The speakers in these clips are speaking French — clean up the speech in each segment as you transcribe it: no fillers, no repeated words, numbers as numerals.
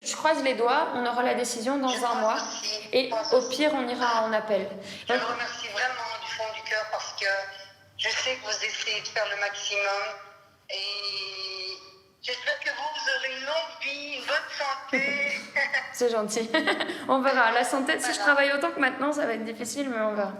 Je croise les doigts, on aura la décision dans un mois. Et au pire, on ira en appel. Je vous remercie vraiment du fond du cœur parce que je sais que vous essayez de faire le maximum. Et j'espère que vous aurez une longue vie, une bonne santé. C'est gentil. On verra. La santé, si je travaille autant que maintenant, ça va être difficile, mais on verra.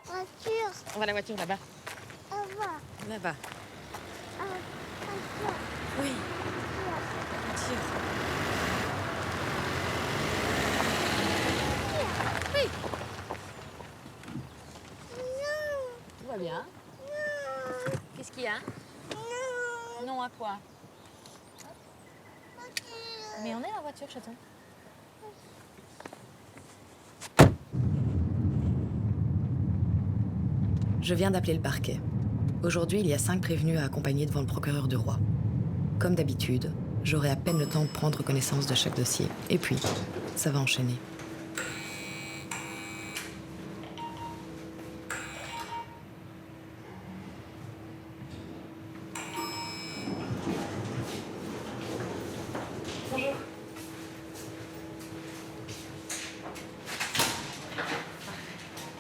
Voiture. On va à la voiture là-bas. Au revoir. Là-bas. Voiture. Oui. Voiture. Oui. Tout va bien. Qu'est-ce qu'il y a? Non à quoi? Mais on est à la voiture, chaton. Je viens d'appeler le parquet. Aujourd'hui, il y a 5 prévenus à accompagner devant le procureur du roi. Comme d'habitude, j'aurai à peine le temps de prendre connaissance de chaque dossier. Et puis, ça va enchaîner. Bonjour.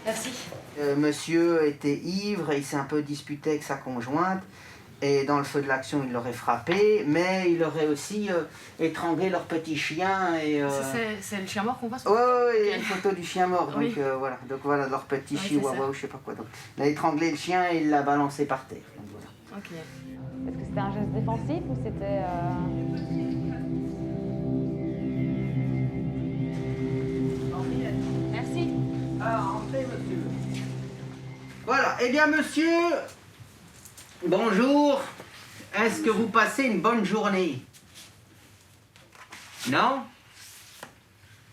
Merci. Monsieur était ivre et il s'est un peu disputé avec sa conjointe. Et dans le feu de l'action, il l'aurait frappé, mais il aurait aussi étranglé leur petit chien. C'est le chien mort qu'on voit sur Ouais, il y a une photo du chien mort, donc Oui. voilà. Donc voilà, leur petit Ouais, c'est chihuahua ça. ou je sais pas quoi. Donc, il a étranglé le chien et il l'a balancé par terre. Donc, voilà. Ok. Est-ce que c'était un geste défensif ou c'était... Merci. Entrez, monsieur. Voilà, eh bien, monsieur, bonjour. Est-ce que vous passez une bonne journée? Non?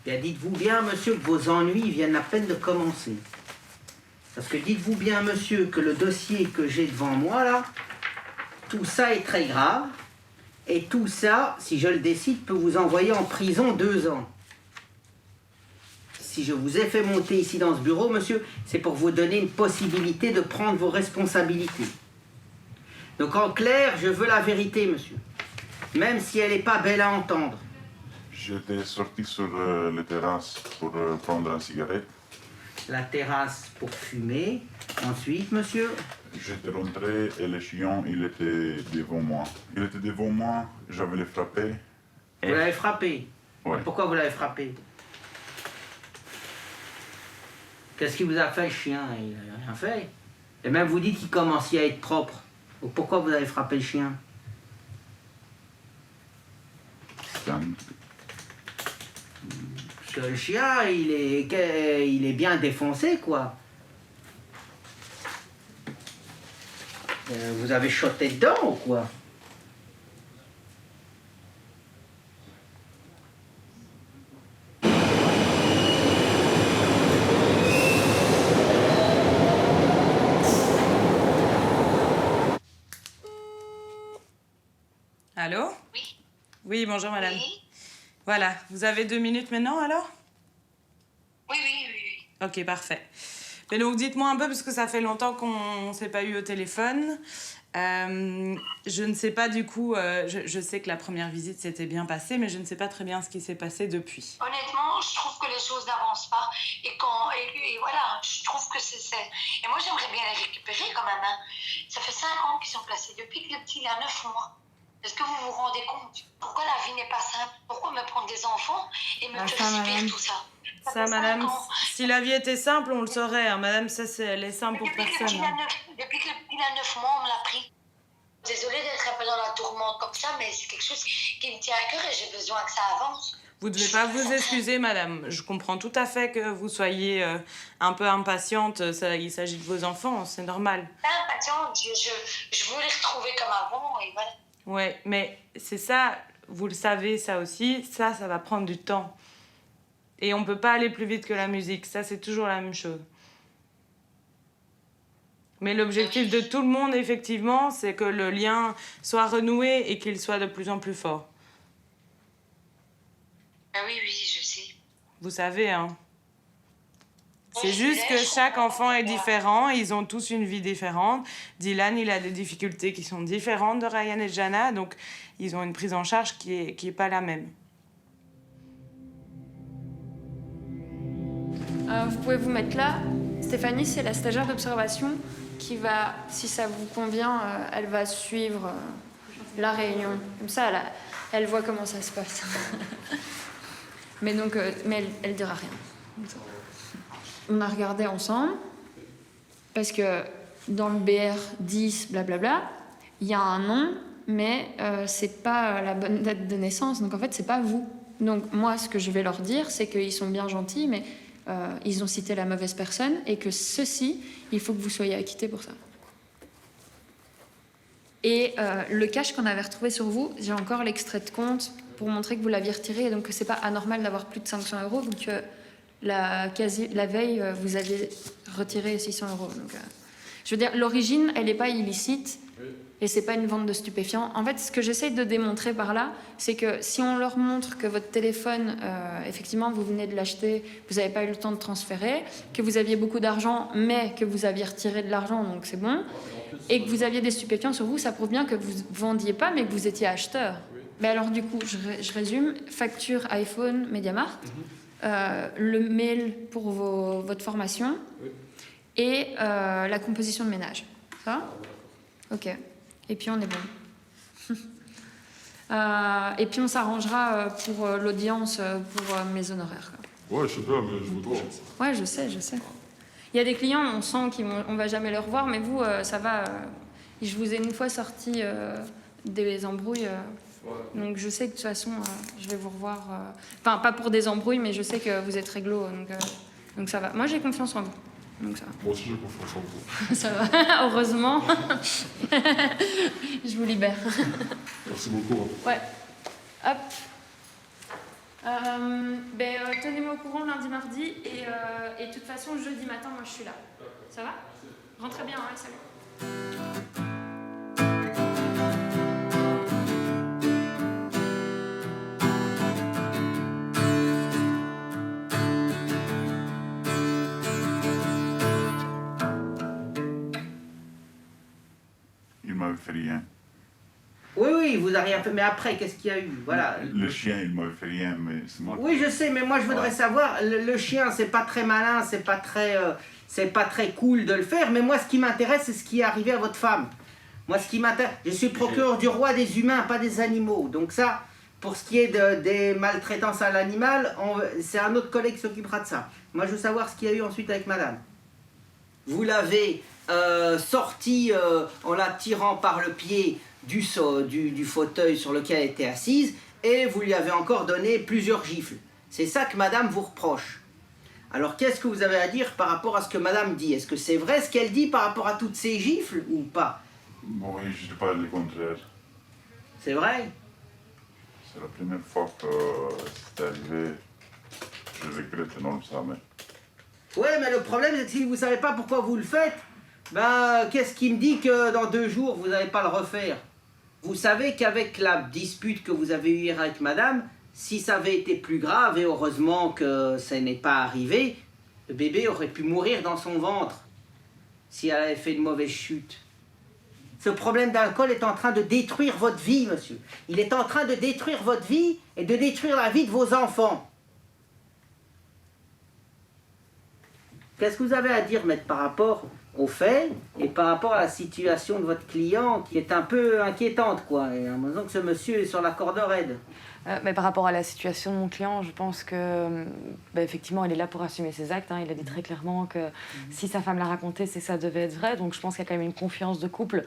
Bien, dites-vous bien, monsieur, que vos ennuis viennent à peine de commencer. Parce que dites-vous bien, monsieur, que le dossier que j'ai devant moi, là, tout ça est très grave. Et tout ça, si je le décide, peut vous envoyer en prison 2 ans. Si je vous ai fait monter ici dans ce bureau, monsieur, c'est pour vous donner une possibilité de prendre vos responsabilités. Donc en clair, je veux la vérité, monsieur. Même si elle n'est pas belle à entendre. J'étais sorti sur la terrasse pour prendre une cigarette. La terrasse pour fumer. Ensuite, monsieur. J'étais rentré et le chien, il était devant moi. Il était devant moi, j'avais le frappé. Vous l'avez frappé. Ouais. Pourquoi vous l'avez frappé? Qu'est-ce qu'il vous a fait, le chien? Il n'a rien fait. Et même vous dites qu'il commençait à être propre. Donc pourquoi vous avez frappé le chien? C'était Parce que le chien, il est bien défoncé, quoi. Vous avez shoté dedans ou quoi? Allô? Oui. Oui, bonjour madame. Oui. Voilà, vous avez 2 minutes maintenant alors? Oui, oui, oui, oui. Ok, parfait. Mais donc dites-moi un peu, parce que ça fait longtemps qu'on ne s'est pas eu au téléphone. Je ne sais pas du coup, je sais que la première visite s'était bien passée, mais je ne sais pas très bien ce qui s'est passé depuis. Honnêtement, je trouve que les choses n'avancent pas. Et voilà, je trouve que c'est... Et moi, j'aimerais bien les récupérer quand même. Hein. Ça fait 5 ans qu'ils sont placés, depuis que le petit il a 9 mois. Est-ce que vous vous rendez compte? Pourquoi la vie n'est pas simple? Pourquoi me prendre des enfants et me Ah, faire ça, subir madame. tout ça? Ça, fait madame, 5 ans. si la vie était simple, on le saurait. Hein. Madame, ça, elle est simple pour Depuis que le personne. petit Hein. depuis que le petit a 9 mois, on me l'a pris. Désolée d'être un peu dans la tourmente comme ça, mais c'est quelque chose qui me tient à cœur et j'ai besoin que ça avance. Vous ne devez pas vous excuser, madame. Je comprends tout à fait que vous soyez un peu impatiente. Il s'agit de vos enfants, c'est normal. Impatiente, je veux les retrouver comme avant et voilà. Ouais, mais c'est ça, vous le savez, ça aussi, ça va prendre du temps. Et on peut pas aller plus vite que la musique, ça c'est toujours la même chose. Mais l'objectif de tout le monde, effectivement, c'est que le lien soit renoué et qu'il soit de plus en plus fort. Ah oui, oui, je sais. Vous savez, hein. C'est juste que chaque enfant est différent, ils ont tous une vie différente. Dylan, il a des difficultés qui sont différentes de Ryan et Jana, donc ils ont une prise en charge qui est pas la même. Vous pouvez vous mettre là. Stéphanie, c'est la stagiaire d'observation qui va, si ça vous convient, elle va suivre la réunion. Comme ça, elle voit comment ça se passe. Mais donc, elle dira rien. On a regardé ensemble, parce que dans le BR10, blablabla, il y a un nom, mais c'est pas la bonne date de naissance. Donc en fait, c'est pas vous. Donc moi, ce que je vais leur dire, c'est qu'ils sont bien gentils, mais ils ont cité la mauvaise personne, et que ceci, il faut que vous soyez acquittés pour ça. Et le cash qu'on avait retrouvé sur vous, j'ai encore l'extrait de compte pour montrer que vous l'aviez retiré, et donc que c'est pas anormal d'avoir plus de 500 €, vu que la veille, vous aviez retiré 600 €. Donc, je veux dire, l'origine, elle n'est pas illicite, et c'est pas une vente de stupéfiants. En fait, ce que j'essaye de démontrer par là, c'est que si on leur montre que votre téléphone, effectivement, vous venez de l'acheter, vous n'avez pas eu le temps de transférer, que vous aviez beaucoup d'argent, mais que vous aviez retiré de l'argent, donc c'est bon, et que vous aviez des stupéfiants sur vous, ça prouve bien que vous ne vendiez pas, mais que vous étiez acheteur. Mais alors, du coup, je résume, facture iPhone, MediaMarkt, le mail pour votre formation, et la composition de ménage. Ça va ? Ok. Et puis on est bon. Et puis on s'arrangera pour l'audience, pour mes honoraires. Ouais, je sais pas, mais je vous dois. Ouais, je sais. Il y a des clients, on sent qu'on va jamais les revoir, mais vous, ça va. Je vous ai une fois sorti des embrouilles. Donc je sais que de toute façon, je vais vous revoir. Enfin, pas pour des embrouilles, mais je sais que vous êtes réglo. Donc ça va. Moi, j'ai confiance en vous. Donc ça va. Moi aussi, j'ai confiance en vous. Ça va, heureusement. Je vous libère. Merci beaucoup. Ouais. Hop. Tenez-moi au courant lundi, mardi. Et de toute façon, jeudi matin, moi, je suis là. Ça va ? Rentrez bien, hein, salut. Il m'avait fait rien. Oui, il vous a rien fait, mais après, qu'est-ce qu'il y a eu? Voilà. Le chien, il m'avait fait rien, mais c'est moi. Oui, je sais, mais moi je voudrais savoir, le chien, c'est pas très malin, c'est pas très cool de le faire, mais moi ce qui m'intéresse, c'est ce qui est arrivé à votre femme. Moi, ce qui m'intéresse, je suis procureur du roi des humains, pas des animaux. Donc ça, pour ce qui est des maltraitances à l'animal, c'est un autre collègue qui s'occupera de ça. Moi, je veux savoir ce qu'il y a eu ensuite avec madame. Vous l'avez sortie en la tirant par le pied du fauteuil sur lequel elle était assise, et vous lui avez encore donné plusieurs gifles. C'est ça que madame vous reproche. Alors qu'est-ce que vous avez à dire par rapport à ce que madame dit? Est-ce que c'est vrai ce qu'elle dit par rapport à toutes ces gifles ou pas? Oui, je ne dis pas le contraire. C'est vrai? C'est la première fois que c'est arrivé. Je regrette énormément. Ouais, mais le problème, c'est que si vous ne savez pas pourquoi vous le faites, ben, qu'est-ce qui me dit que dans 2 jours, vous n'allez pas le refaire? Vous savez qu'avec la dispute que vous avez eue hier avec madame, si ça avait été plus grave, et heureusement que ça n'est pas arrivé, le bébé aurait pu mourir dans son ventre si elle avait fait une mauvaise chute. Ce problème d'alcool est en train de détruire votre vie, monsieur. Il est en train de détruire votre vie et de détruire la vie de vos enfants. Qu'est-ce que vous avez à dire, maître, par rapport aux faits et par rapport à la situation de votre client qui est un peu inquiétante, quoi, et en disant que ce monsieur est sur la corde raide? Mais par rapport à la situation de mon client, je pense que effectivement, il est là pour assumer ses actes. Hein. Il a dit très clairement que si sa femme l'a raconté, c'est que ça devait être vrai. Donc je pense qu'il y a quand même une confiance de couple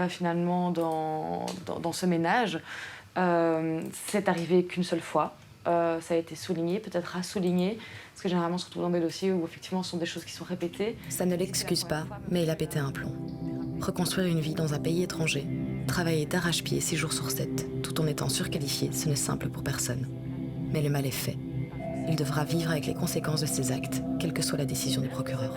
finalement dans ce ménage. C'est arrivé qu'une seule fois. Ça a été souligné, peut-être à souligner, parce que généralement on se retrouve dans des dossiers où effectivement ce sont des choses qui sont répétées. Ça ne l'excuse pas, mais il a pété un plomb. Reconstruire une vie dans un pays étranger, travailler d'arrache-pied 6 jours sur 7, tout en étant surqualifié, ce n'est simple pour personne. Mais le mal est fait. Il devra vivre avec les conséquences de ses actes, quelle que soit la décision du procureur.